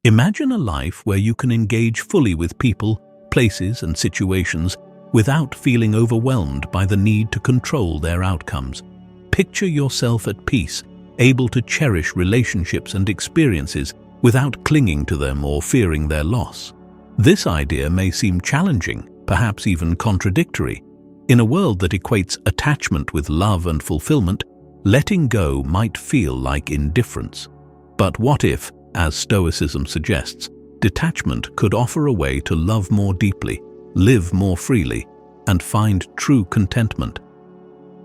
Imagine a life where you can engage fully with people, places, and situations without feeling overwhelmed by the need to control their outcomes. Picture yourself at peace, able to cherish relationships and experiences without clinging to them or fearing their loss. This idea may seem challenging, perhaps even contradictory. In a world that equates attachment with love and fulfillment, letting go might feel like indifference. But what if, as Stoicism suggests, detachment could offer a way to love more deeply, live more freely, and find true contentment?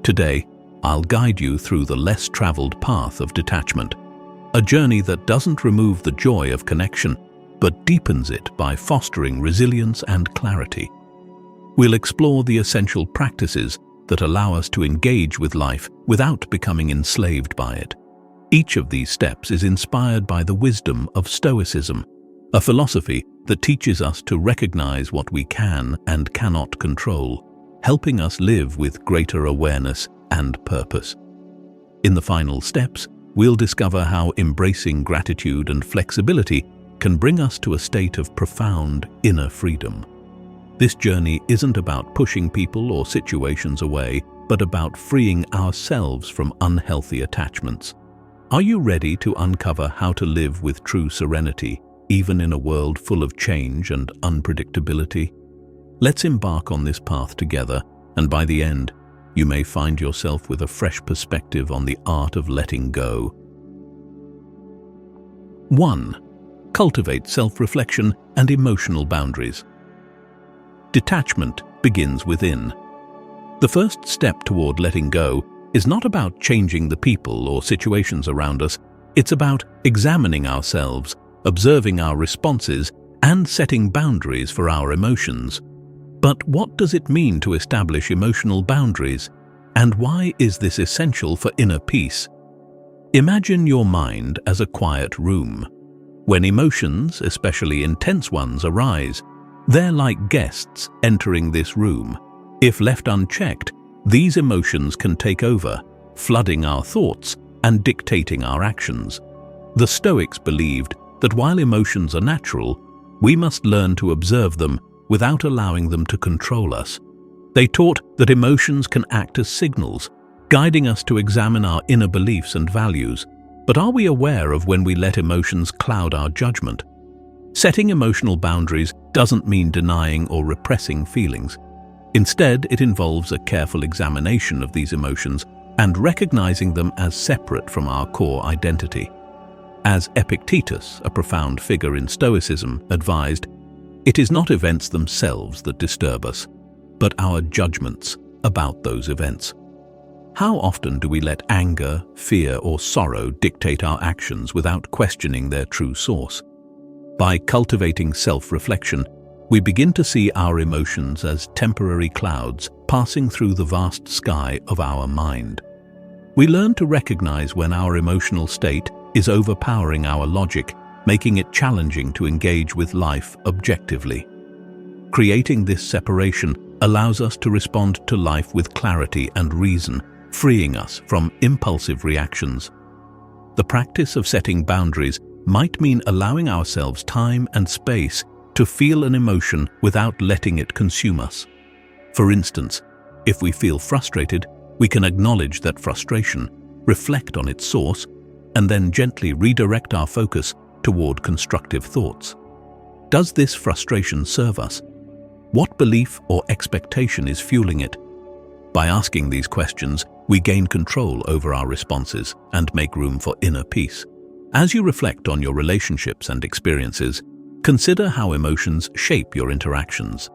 Today, I'll guide you through the less traveled path of detachment, a journey that doesn't remove the joy of connection, but deepens it by fostering resilience and clarity. We'll explore the essential practices that allow us to engage with life without becoming enslaved by it. Each of these steps is inspired by the wisdom of Stoicism, a philosophy that teaches us to recognize what we can and cannot control, helping us live with greater awareness and purpose. In the final steps, we'll discover how embracing gratitude and flexibility can bring us to a state of profound inner freedom. This journey isn't about pushing people or situations away, but about freeing ourselves from unhealthy attachments. Are you ready to uncover how to live with true serenity, even in a world full of change and unpredictability? Let's embark on this path together, and by the end, you may find yourself with a fresh perspective on the art of letting go. 1. Cultivate self-reflection and emotional boundaries. Detachment begins within. The first step toward letting go is not about changing the people or situations around us. It's about examining ourselves, observing our responses, and setting boundaries for our emotions. But what does it mean to establish emotional boundaries? And why is this essential for inner peace? Imagine your mind as a quiet room. When emotions, especially intense ones, arise, they're like guests entering this room. If left unchecked, these emotions can take over, flooding our thoughts and dictating our actions. The Stoics believed that while emotions are natural, we must learn to observe them without allowing them to control us. They taught that emotions can act as signals, guiding us to examine our inner beliefs and values. But are we aware of when we let emotions cloud our judgment? Setting emotional boundaries doesn't mean denying or repressing feelings. Instead, it involves a careful examination of these emotions and recognizing them as separate from our core identity. As Epictetus, a profound figure in Stoicism, advised, it is not events themselves that disturb us, but our judgments about those events. How often do we let anger, fear, or sorrow dictate our actions without questioning their true source? By cultivating self-reflection, we begin to see our emotions as temporary clouds passing through the vast sky of our mind. We learn to recognize when our emotional state is overpowering our logic, making it challenging to engage with life objectively. Creating this separation allows us to respond to life with clarity and reason, freeing us from impulsive reactions. The practice of setting boundaries might mean allowing ourselves time and space to feel an emotion without letting it consume us. For instance, if we feel frustrated, we can acknowledge that frustration, reflect on its source, and then gently redirect our focus toward constructive thoughts. Does this frustration serve us? What belief or expectation is fueling it? By asking these questions, we gain control over our responses and make room for inner peace. As you reflect on your relationships and experiences, consider how emotions shape your interactions.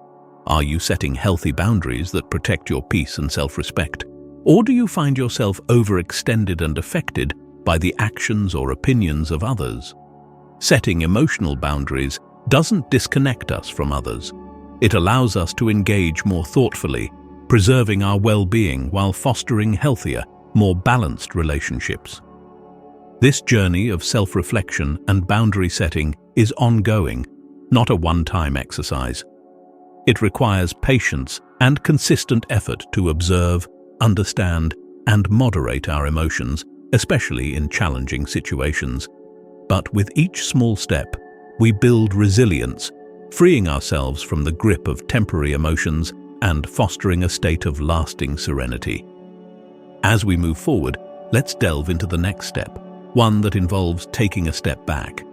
Are you setting healthy boundaries that protect your peace and self-respect? Or do you find yourself overextended and affected by the actions or opinions of others? Setting emotional boundaries doesn't disconnect us from others. It allows us to engage more thoughtfully, preserving our well-being while fostering healthier, more balanced relationships. This journey of self-reflection and boundary setting is ongoing, not a one-time exercise. It requires patience and consistent effort to observe, understand, and moderate our emotions, especially in challenging situations. But with each small step, we build resilience, freeing ourselves from the grip of temporary emotions and fostering a state of lasting serenity. As we move forward, let's delve into the next step, one that involves taking a step back.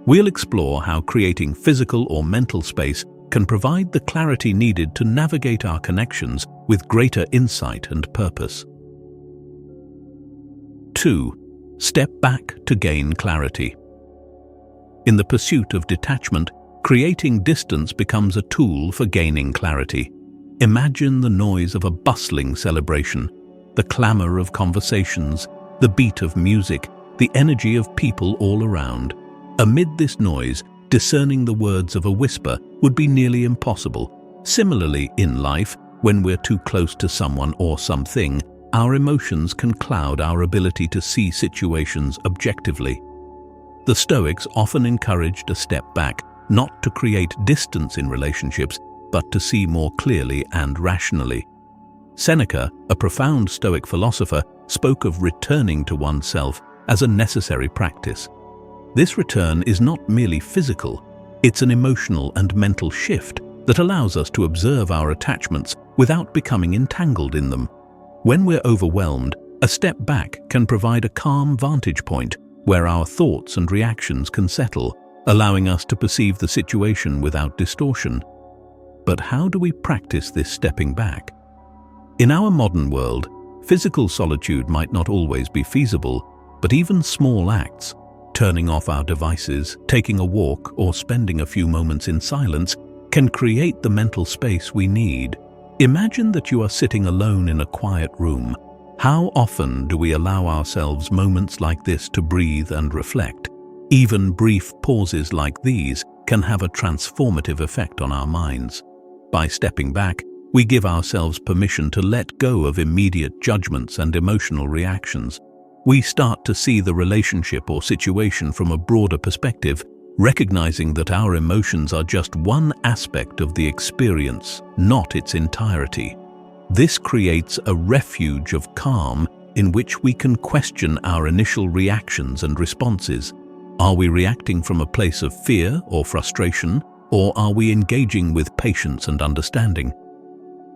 We'll explore how creating physical or mental space can provide the clarity needed to navigate our connections with greater insight and purpose. 2. Step back to gain clarity. In the pursuit of detachment, creating distance becomes a tool for gaining clarity. Imagine the noise of a bustling celebration, the clamor of conversations, the beat of music, the energy of people all around. Amid this noise, discerning the words of a whisper would be nearly impossible. Similarly, in life, when we're too close to someone or something, our emotions can cloud our ability to see situations objectively. The Stoics often encouraged a step back, not to create distance in relationships, but to see more clearly and rationally. Seneca, a profound Stoic philosopher, spoke of returning to oneself as a necessary practice. This return is not merely physical, it's an emotional and mental shift that allows us to observe our attachments without becoming entangled in them. When we're overwhelmed, a step back can provide a calm vantage point where our thoughts and reactions can settle, allowing us to perceive the situation without distortion. But how do we practice this stepping back? In our modern world, physical solitude might not always be feasible, but even small acts, turning off our devices, taking a walk, or spending a few moments in silence, can create the mental space we need. Imagine that you are sitting alone in a quiet room. How often do we allow ourselves moments like this to breathe and reflect? Even brief pauses like these can have a transformative effect on our minds. By stepping back, we give ourselves permission to let go of immediate judgments and emotional reactions. We start to see the relationship or situation from a broader perspective, recognizing that our emotions are just one aspect of the experience, not its entirety. This creates a refuge of calm in which we can question our initial reactions and responses. Are we reacting from a place of fear or frustration, or are we engaging with patience and understanding?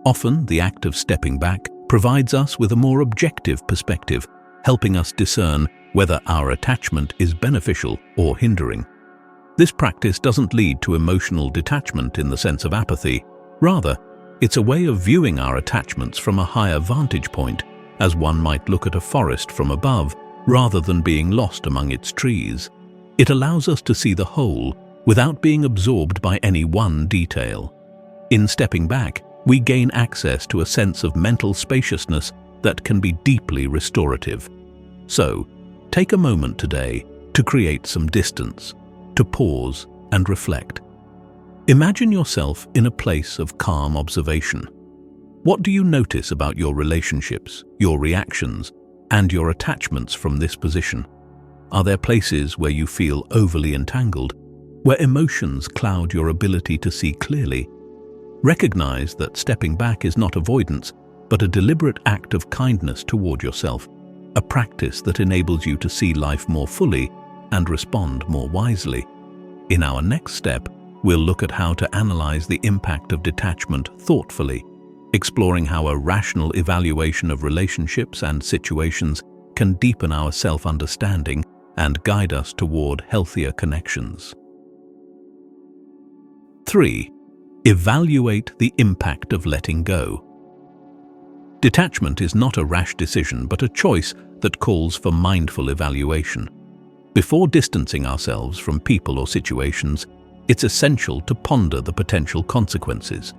Often, the act of stepping back provides us with a more objective perspective, helping us discern whether our attachment is beneficial or hindering. This practice doesn't lead to emotional detachment in the sense of apathy. Rather, it's a way of viewing our attachments from a higher vantage point, as one might look at a forest from above, rather than being lost among its trees. It allows us to see the whole without being absorbed by any one detail. In stepping back, we gain access to a sense of mental spaciousness that can be deeply restorative. So, take a moment today to create some distance, to pause and reflect. Imagine yourself in a place of calm observation. What do you notice about your relationships, your reactions, and your attachments from this position? Are there places where you feel overly entangled, where emotions cloud your ability to see clearly? Recognize that stepping back is not avoidance, but a deliberate act of kindness toward yourself, a practice that enables you to see life more fully and respond more wisely. In our next step, we'll look at how to analyze the impact of detachment thoughtfully, exploring how a rational evaluation of relationships and situations can deepen our self-understanding and guide us toward healthier connections. 3. Evaluate the impact of letting go. Detachment is not a rash decision, but a choice that calls for mindful evaluation. Before distancing ourselves from people or situations, it's essential to ponder the potential consequences.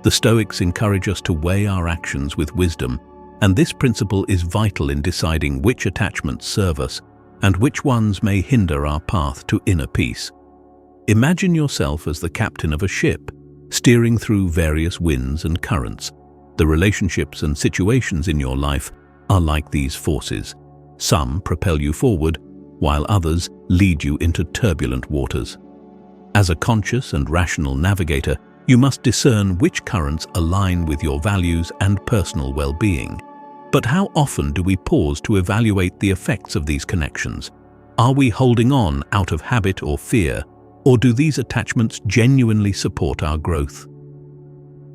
The Stoics encourage us to weigh our actions with wisdom, and this principle is vital in deciding which attachments serve us and which ones may hinder our path to inner peace. Imagine yourself as the captain of a ship, steering through various winds and currents. The relationships and situations in your life are like these forces. Some propel you forward, while others lead you into turbulent waters. As a conscious and rational navigator, you must discern which currents align with your values and personal well-being. But how often do we pause to evaluate the effects of these connections? Are we holding on out of habit or fear, Or do these attachments genuinely support our growth?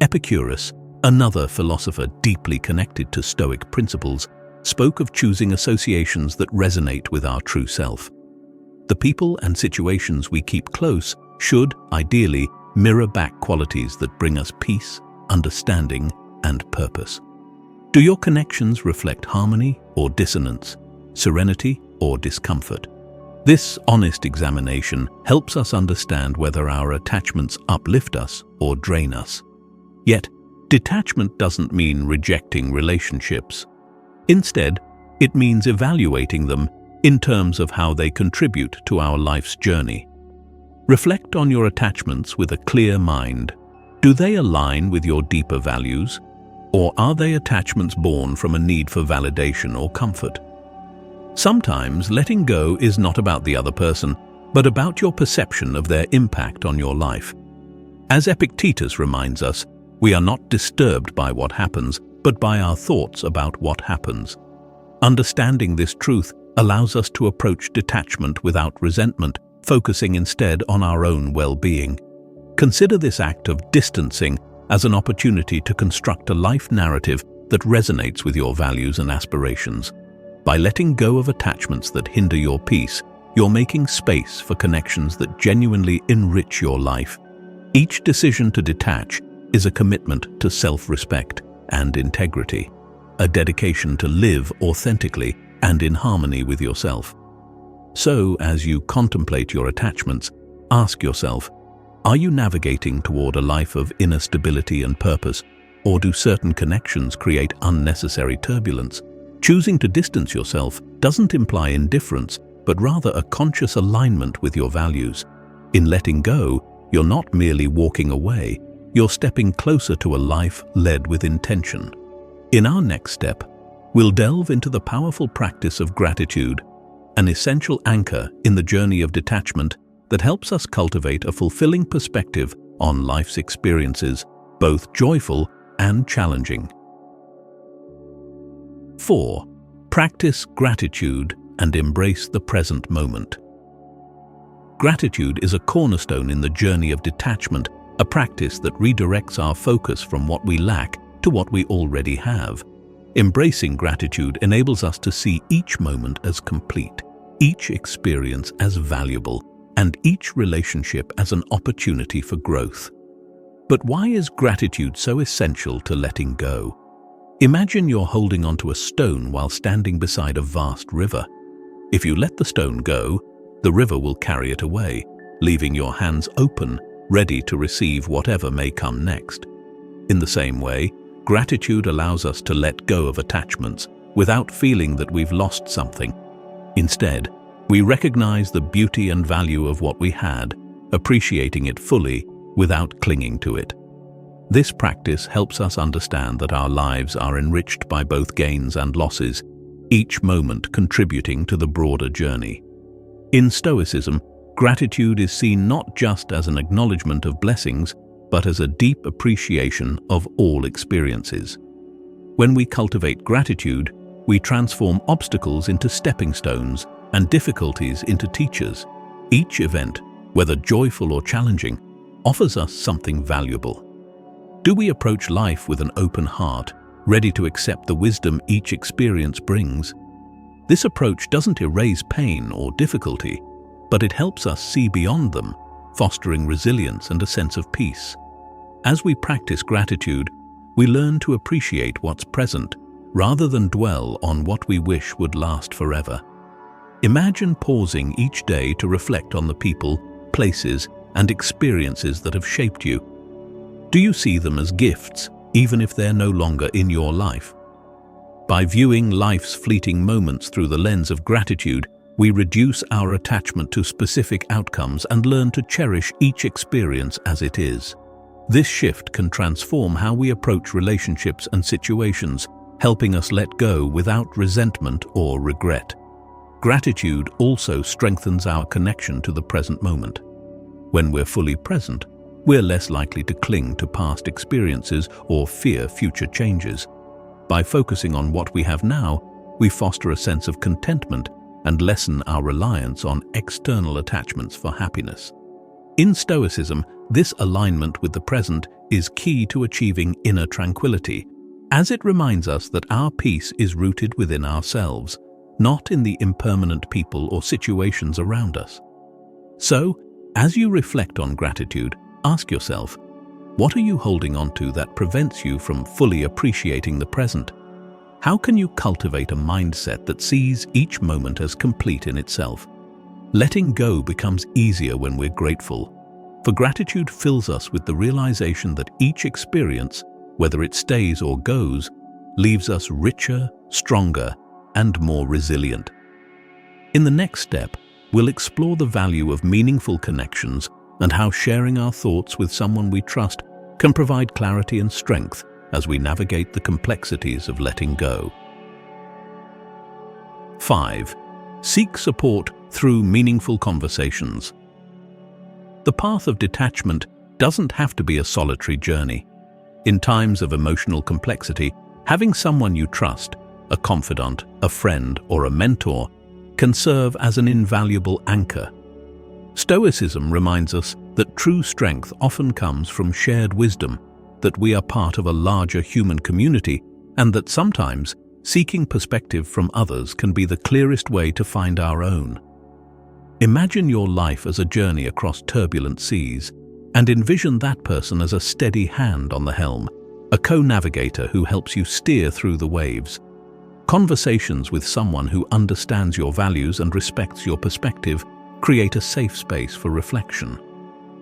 Epictetus, another philosopher deeply connected to Stoic principles, spoke of choosing associations that resonate with our true self. The people and situations we keep close should, ideally, mirror back qualities that bring us peace, understanding, and purpose. Do your connections reflect harmony or dissonance, serenity or discomfort? This honest examination helps us understand whether our attachments uplift us or drain us. Yet, detachment doesn't mean rejecting relationships. Instead, it means evaluating them in terms of how they contribute to our life's journey. Reflect on your attachments with a clear mind. Do they align with your deeper values, or are they attachments born from a need for validation or comfort? Sometimes letting go is not about the other person, but about your perception of their impact on your life. As Epictetus reminds us, we are not disturbed by what happens, but by our thoughts about what happens. Understanding this truth allows us to approach detachment without resentment, focusing instead on our own well-being. Consider this act of distancing as an opportunity to construct a life narrative that resonates with your values and aspirations. By letting go of attachments that hinder your peace, you're making space for connections that genuinely enrich your life. Each decision to detach is a commitment to self-respect and integrity, a dedication to live authentically and in harmony with yourself. So, as you contemplate your attachments, ask yourself, are you navigating toward a life of inner stability and purpose, or do certain connections create unnecessary turbulence? Choosing to distance yourself doesn't imply indifference, but rather a conscious alignment with your values. In letting go, you're not merely walking away, you're stepping closer to a life led with intention. In our next step, we'll delve into the powerful practice of gratitude, an essential anchor in the journey of detachment that helps us cultivate a fulfilling perspective on life's experiences, both joyful and challenging. 4. Practice gratitude and embrace the present moment. Gratitude is a cornerstone in the journey of detachment, a practice that redirects our focus from what we lack to what we already have. Embracing gratitude enables us to see each moment as complete, each experience as valuable, and each relationship as an opportunity for growth. But why is gratitude so essential to letting go? Imagine you're holding onto a stone while standing beside a vast river. If you let the stone go, the river will carry it away, leaving your hands open, ready to receive whatever may come next. In the same way, gratitude allows us to let go of attachments without feeling that we've lost something. Instead, we recognize the beauty and value of what we had, appreciating it fully without clinging to it. This practice helps us understand that our lives are enriched by both gains and losses, each moment contributing to the broader journey. In Stoicism, gratitude is seen not just as an acknowledgement of blessings, but as a deep appreciation of all experiences. When we cultivate gratitude, we transform obstacles into stepping stones and difficulties into teachers. Each event, whether joyful or challenging, offers us something valuable. Do we approach life with an open heart, ready to accept the wisdom each experience brings? This approach doesn't erase pain or difficulty, but it helps us see beyond them, fostering resilience and a sense of peace. As we practice gratitude, we learn to appreciate what's present rather than dwell on what we wish would last forever. Imagine pausing each day to reflect on the people, places, and experiences that have shaped you. Do you see them as gifts, even if they're no longer in your life? By viewing life's fleeting moments through the lens of gratitude, we reduce our attachment to specific outcomes and learn to cherish each experience as it is. This shift can transform how we approach relationships and situations, helping us let go without resentment or regret. Gratitude also strengthens our connection to the present moment. When we're fully present, we're less likely to cling to past experiences or fear future changes. By focusing on what we have now, we foster a sense of contentment and lessen our reliance on external attachments for happiness. In Stoicism, this alignment with the present is key to achieving inner tranquility, as it reminds us that our peace is rooted within ourselves, not in the impermanent people or situations around us. So, as you reflect on gratitude, ask yourself, what are you holding on to that prevents you from fully appreciating the present? How can you cultivate a mindset that sees each moment as complete in itself? Letting go becomes easier when we're grateful, for gratitude fills us with the realization that each experience, whether it stays or goes, leaves us richer, stronger, and more resilient. In the next step, we'll explore the value of meaningful connections and how sharing our thoughts with someone we trust can provide clarity and strength as we navigate the complexities of letting go. 5. Seek support through meaningful conversations. The path of detachment doesn't have to be a solitary journey. In times of emotional complexity, having someone you trust, a confidant, a friend, or a mentor, can serve as an invaluable anchor. Stoicism reminds us that true strength often comes from shared wisdom, that we are part of a larger human community, and that sometimes seeking perspective from others can be the clearest way to find our own. Imagine your life as a journey across turbulent seas, and envision that person as a steady hand on the helm, a co-navigator who helps you steer through the waves. Conversations with someone who understands your values and respects your perspective create a safe space for reflection.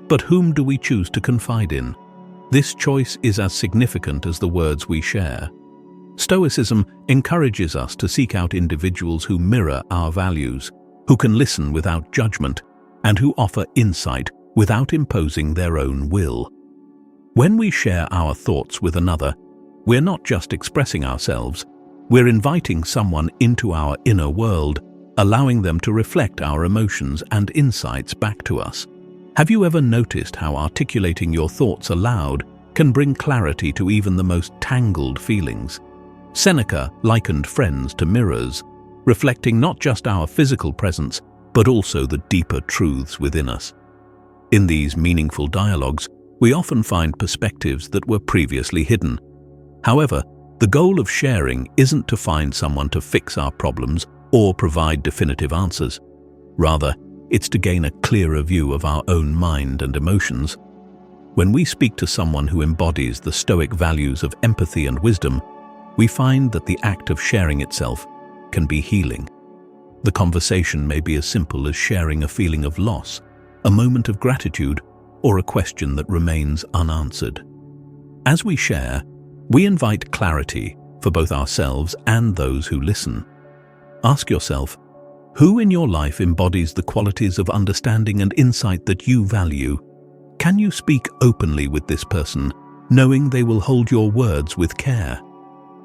But whom do we choose to confide in? This choice is as significant as the words we share. Stoicism encourages us to seek out individuals who mirror our values, who can listen without judgment, and who offer insight without imposing their own will. When we share our thoughts with another, we're not just expressing ourselves, we're inviting someone into our inner world, allowing them to reflect our emotions and insights back to us. Have you ever noticed how articulating your thoughts aloud can bring clarity to even the most tangled feelings? Seneca likened friends to mirrors, reflecting not just our physical presence, but also the deeper truths within us. In these meaningful dialogues, we often find perspectives that were previously hidden. However, the goal of sharing isn't to find someone to fix our problems or provide definitive answers. Rather, it's to gain a clearer view of our own mind and emotions. When we speak to someone who embodies the Stoic values of empathy and wisdom, we find that the act of sharing itself can be healing. The conversation may be as simple as sharing a feeling of loss, a moment of gratitude, or a question that remains unanswered. As we share, we invite clarity for both ourselves and those who listen. Ask yourself, who in your life embodies the qualities of understanding and insight that you value? Can you speak openly with this person, knowing they will hold your words with care?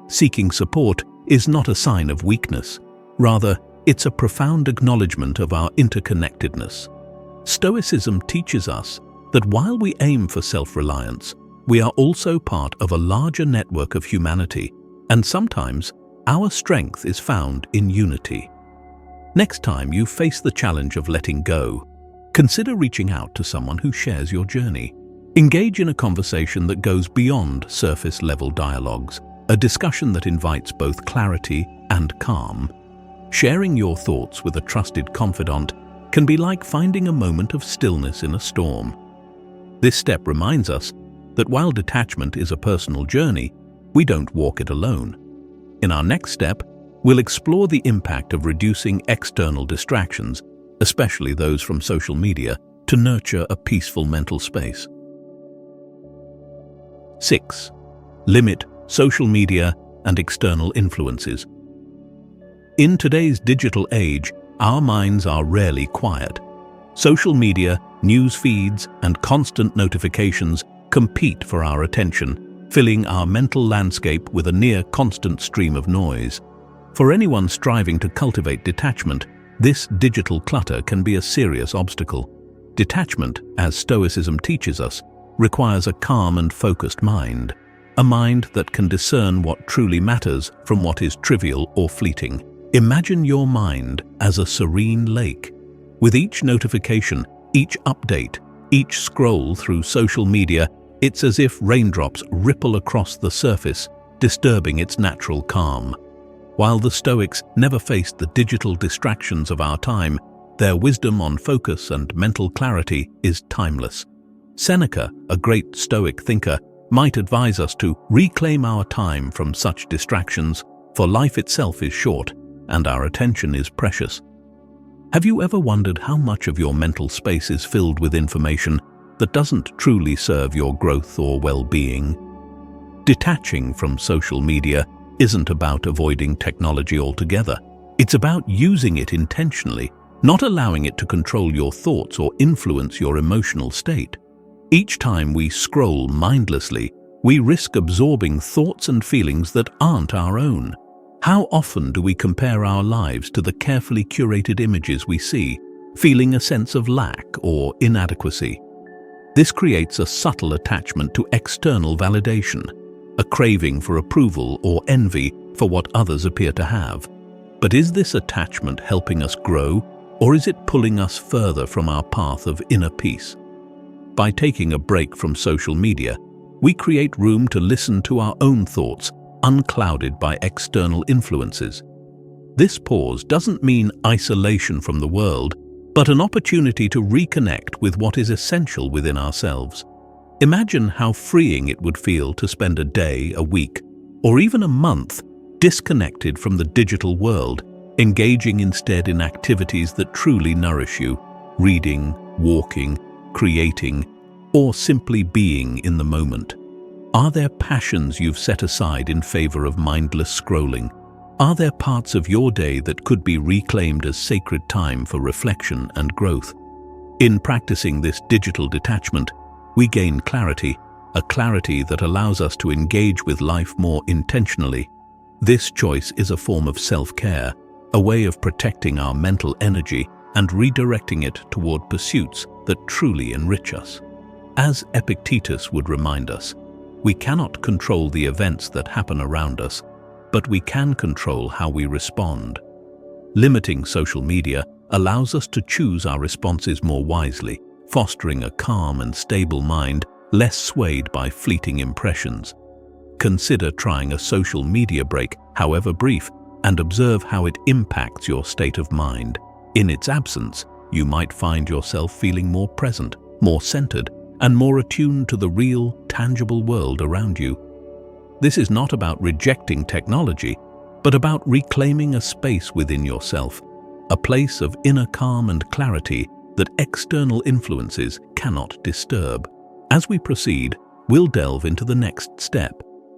Seeking support is not a sign of weakness. Rather, it's a profound acknowledgement of our interconnectedness. Stoicism teaches us that while we aim for self-reliance, we are also part of a larger network of humanity, and sometimes our strength is found in unity. Next time you face the challenge of letting go, consider reaching out to someone who shares your journey. Engage in a conversation that goes beyond surface-level dialogues, a discussion that invites both clarity and calm. Sharing your thoughts with a trusted confidant can be like finding a moment of stillness in a storm. This step reminds us that while detachment is a personal journey, we don't walk it alone. In our next step, we'll explore the impact of reducing external distractions, especially those from social media, to nurture a peaceful mental space. 6. Limit social media and external influences. In today's digital age, our minds are rarely quiet. Social media, news feeds, and constant notifications compete for our attention, filling our mental landscape with a near constant stream of noise. For anyone striving to cultivate detachment, this digital clutter can be a serious obstacle. Detachment, as Stoicism teaches us, requires a calm and focused mind, a mind that can discern what truly matters from what is trivial or fleeting. Imagine your mind as a serene lake. With each notification, each update, Each scroll through social media, it's as if raindrops ripple across the surface, disturbing its natural calm. While the Stoics never faced the digital distractions of our time, their wisdom on focus and mental clarity is timeless. Seneca, a great Stoic thinker, might advise us to reclaim our time from such distractions, for life itself is short and our attention is precious. Have you ever wondered how much of your mental space is filled with information that doesn't truly serve your growth or well-being? Detaching from social media isn't about avoiding technology altogether. It's about using it intentionally, not allowing it to control your thoughts or influence your emotional state. Each time we scroll mindlessly, we risk absorbing thoughts and feelings that aren't our own. How often do we compare our lives to the carefully curated images we see, feeling a sense of lack or inadequacy? This creates a subtle attachment to external validation, a craving for approval or envy for what others appear to have. But is this attachment helping us grow, or is it pulling us further from our path of inner peace? By taking a break from social media, we create room to listen to our own thoughts, unclouded by external influences. This pause doesn't mean isolation from the world, but an opportunity to reconnect with what is essential within ourselves. Imagine how freeing it would feel to spend a day, a week, or even a month disconnected from the digital world, engaging instead in activities that truly nourish you, reading, walking, creating, or simply being in the moment. Are there passions you've set aside in favor of mindless scrolling? Are there parts of your day that could be reclaimed as sacred time for reflection and growth? In practicing this digital detachment, we gain clarity, a clarity that allows us to engage with life more intentionally. This choice is a form of self-care, a way of protecting our mental energy and redirecting it toward pursuits that truly enrich us. As Epictetus would remind us, we cannot control the events that happen around us, but we can control how we respond. Limiting social media allows us to choose our responses more wisely, fostering a calm and stable mind, less swayed by fleeting impressions. Consider trying a social media break, however brief, and observe how it impacts your state of mind. In its absence, you might find yourself feeling more present, more centered, and more attuned to the real, tangible world around you. This is not about rejecting technology, but about reclaiming a space within yourself, a place of inner calm and clarity that external influences cannot disturb. As we proceed, we'll delve into the next step,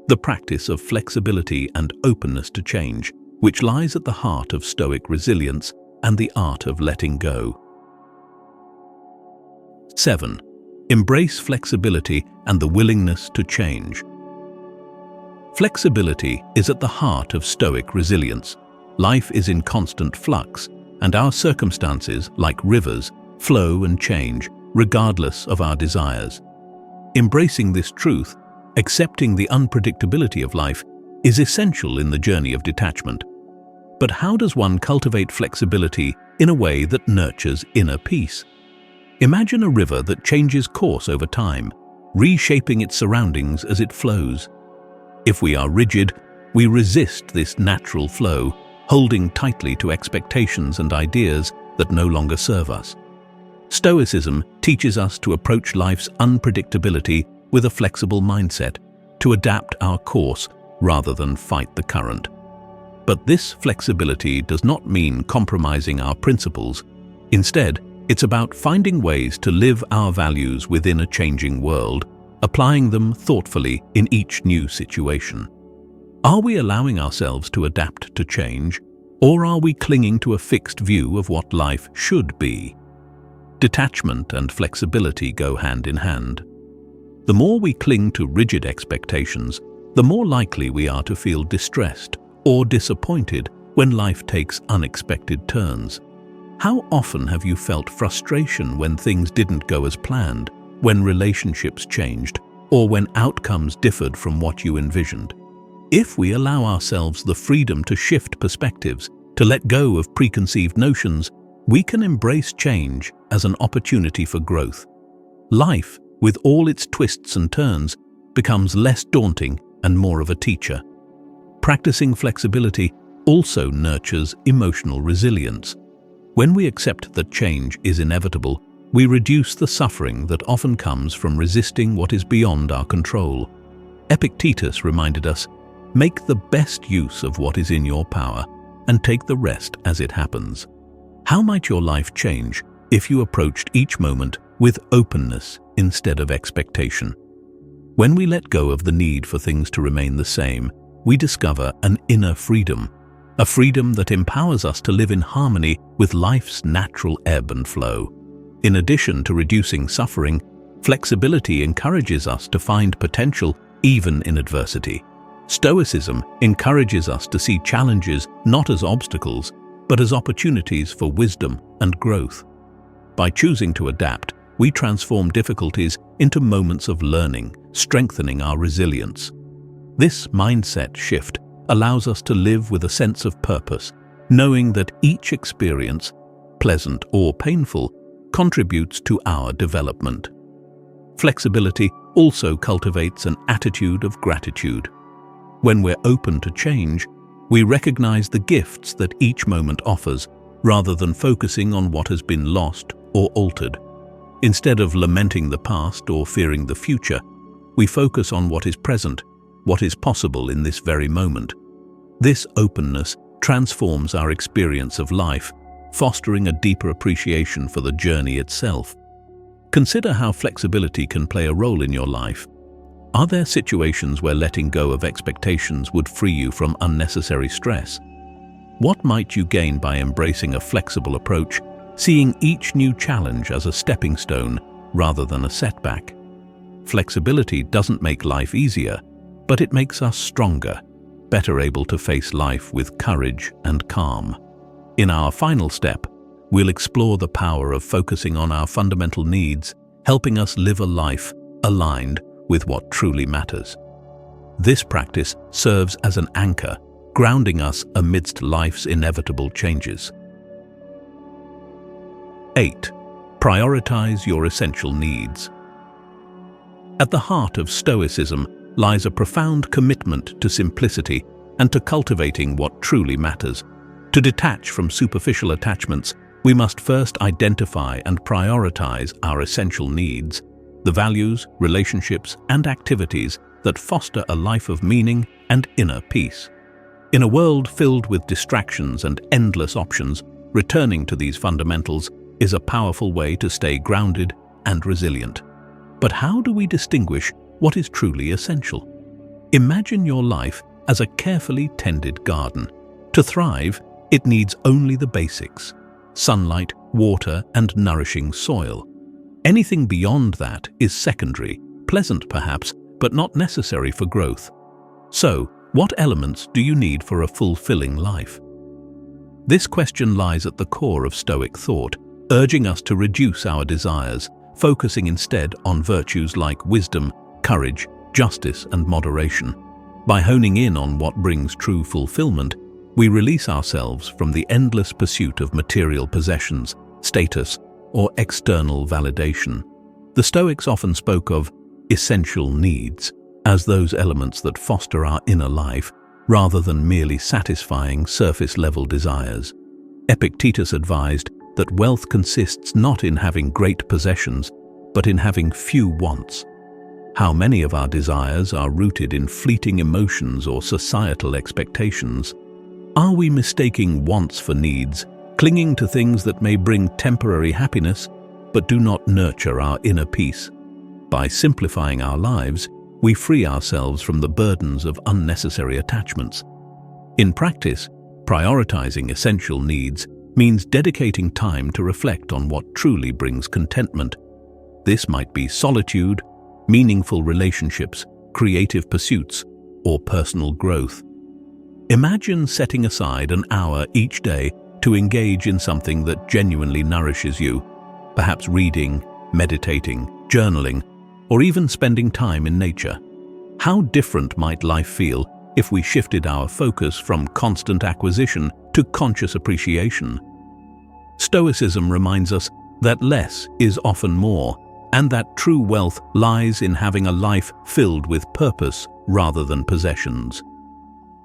the practice of flexibility and openness to change, which lies at the heart of Stoic resilience and the art of letting go. 7. Embrace flexibility and the willingness to change. Flexibility is at the heart of Stoic resilience. Life is in constant flux, and our circumstances, like rivers, flow and change, regardless of our desires. Embracing this truth, accepting the unpredictability of life, is essential in the journey of detachment. But how does one cultivate flexibility in a way that nurtures inner peace? Imagine a river that changes course over time, reshaping its surroundings as it flows. If we are rigid, we resist this natural flow, holding tightly to expectations and ideas that no longer serve us. Stoicism teaches us to approach life's unpredictability with a flexible mindset, to adapt our course rather than fight the current. But this flexibility does not mean compromising our principles. Instead, it's about finding ways to live our values within a changing world, applying them thoughtfully in each new situation. Are we allowing ourselves to adapt to change, or are we clinging to a fixed view of what life should be? Detachment and flexibility go hand in hand. The more we cling to rigid expectations, the more likely we are to feel distressed or disappointed when life takes unexpected turns. How often have you felt frustration when things didn't go as planned, when relationships changed, or when outcomes differed from what you envisioned? If we allow ourselves the freedom to shift perspectives, to let go of preconceived notions, we can embrace change as an opportunity for growth. Life, with all its twists and turns, becomes less daunting and more of a teacher. Practicing flexibility also nurtures emotional resilience. When we accept that change is inevitable, we reduce the suffering that often comes from resisting what is beyond our control. Epictetus reminded us, "Make the best use of what is in your power, and take the rest as it happens." How might your life change if you approached each moment with openness instead of expectation? When we let go of the need for things to remain the same, we discover an inner freedom, a freedom that empowers us to live in harmony with life's natural ebb and flow. In addition to reducing suffering, flexibility encourages us to find potential even in adversity. Stoicism encourages us to see challenges not as obstacles, but as opportunities for wisdom and growth. By choosing to adapt, we transform difficulties into moments of learning, strengthening our resilience. This mindset shift allows us to live with a sense of purpose, knowing that each experience, pleasant or painful, contributes to our development. Flexibility also cultivates an attitude of gratitude. When we're open to change, we recognize the gifts that each moment offers, rather than focusing on what has been lost or altered. Instead of lamenting the past or fearing the future, we focus on what is present, what is possible in this very moment. This openness transforms our experience of life, fostering a deeper appreciation for the journey itself. Consider how flexibility can play a role in your life. Are there situations where letting go of expectations would free you from unnecessary stress? What might you gain by embracing a flexible approach, seeing each new challenge as a stepping stone rather than a setback? Flexibility doesn't make life easier, but it makes us stronger, better able to face life with courage and calm. In our final step, we'll explore the power of focusing on our fundamental needs, helping us live a life aligned with what truly matters. This practice serves as an anchor, grounding us amidst life's inevitable changes. 8. Prioritize your essential needs. At the heart of Stoicism lies a profound commitment to simplicity and to cultivating what truly matters. To detach from superficial attachments, we must first identify and prioritize our essential needs, the values, relationships, and activities that foster a life of meaning and inner peace. In a world filled with distractions and endless options, returning to these fundamentals is a powerful way to stay grounded and resilient. But how do we distinguish what is truly essential? Imagine your life as a carefully tended garden. To thrive, it needs only the basics: sunlight, water, and nourishing soil. Anything beyond that is secondary, pleasant perhaps, but not necessary for growth. So, what elements do you need for a fulfilling life? This question lies at the core of Stoic thought, urging us to reduce our desires, focusing instead on virtues like wisdom, courage, justice, and moderation. By honing in on what brings true fulfillment, we release ourselves from the endless pursuit of material possessions, status, or external validation. The Stoics often spoke of essential needs as those elements that foster our inner life, rather than merely satisfying surface-level desires. Epictetus advised that wealth consists not in having great possessions, but in having few wants. How many of our desires are rooted in fleeting emotions or societal expectations? Are we mistaking wants for needs, clinging to things that may bring temporary happiness, but do not nurture our inner peace? By simplifying our lives, we free ourselves from the burdens of unnecessary attachments. In practice, prioritizing essential needs means dedicating time to reflect on what truly brings contentment. This might be solitude, meaningful relationships, creative pursuits, or personal growth. Imagine setting aside an hour each day to engage in something that genuinely nourishes you, perhaps reading, meditating, journaling, or even spending time in nature. How different might life feel if we shifted our focus from constant acquisition to conscious appreciation? Stoicism reminds us that less is often more, and that true wealth lies in having a life filled with purpose rather than possessions.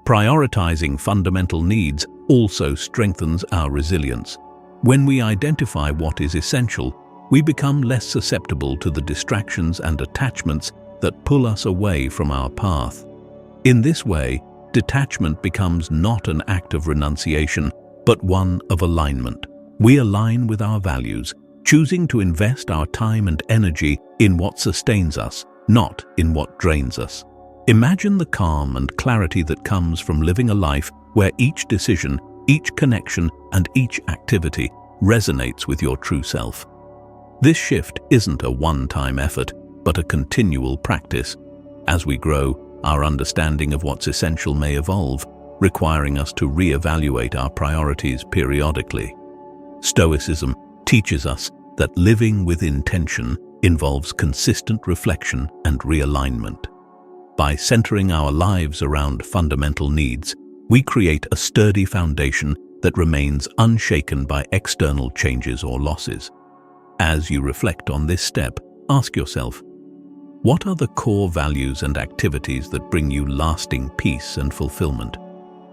Prioritizing fundamental needs also strengthens our resilience. When we identify what is essential, we become less susceptible to the distractions and attachments that pull us away from our path. In this way, detachment becomes not an act of renunciation, but one of alignment. We align with our values, choosing to invest our time and energy in what sustains us, not in what drains us. Imagine the calm and clarity that comes from living a life where each decision, each connection, and each activity resonates with your true self. This shift isn't a one-time effort, but a continual practice. As we grow, our understanding of what's essential may evolve, requiring us to reevaluate our priorities periodically. Stoicism teaches us that living with intention involves consistent reflection and realignment. By centering our lives around fundamental needs, we create a sturdy foundation that remains unshaken by external changes or losses. As you reflect on this step, ask yourself, what are the core values and activities that bring you lasting peace and fulfillment?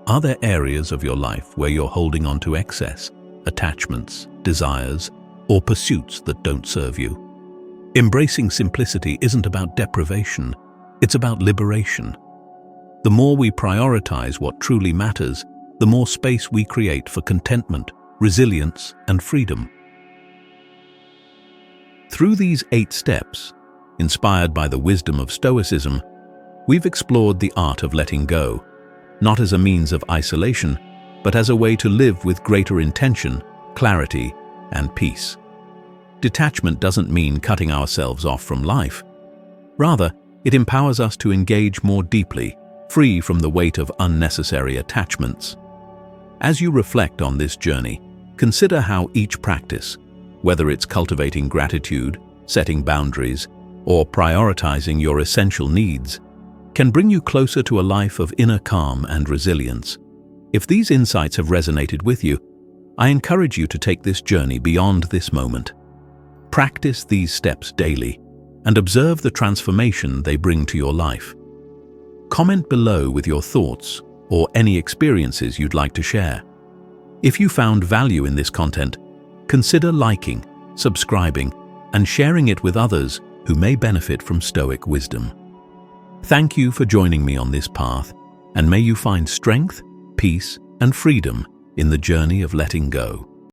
Are there areas of your life where you're holding on to excess, attachments, desires, or pursuits that don't serve you? Embracing simplicity isn't about deprivation, it's about liberation. The more we prioritize what truly matters, the more space we create for contentment, resilience, and freedom. Through these 8 steps, inspired by the wisdom of Stoicism, we've explored the art of letting go, not as a means of isolation, but as a way to live with greater intention, clarity, and peace. Detachment doesn't mean cutting ourselves off from life. Rather, it empowers us to engage more deeply, free from the weight of unnecessary attachments. As you reflect on this journey, consider how each practice, whether it's cultivating gratitude, setting boundaries, or prioritizing your essential needs, can bring you closer to a life of inner calm and resilience. If these insights have resonated with you, I encourage you to take this journey beyond this moment. Practice these steps daily and observe the transformation they bring to your life. Comment below with your thoughts or any experiences you'd like to share. If you found value in this content, consider liking, subscribing, and sharing it with others who may benefit from Stoic wisdom. Thank you for joining me on this path, and may you find strength, peace, and freedom in the journey of letting go.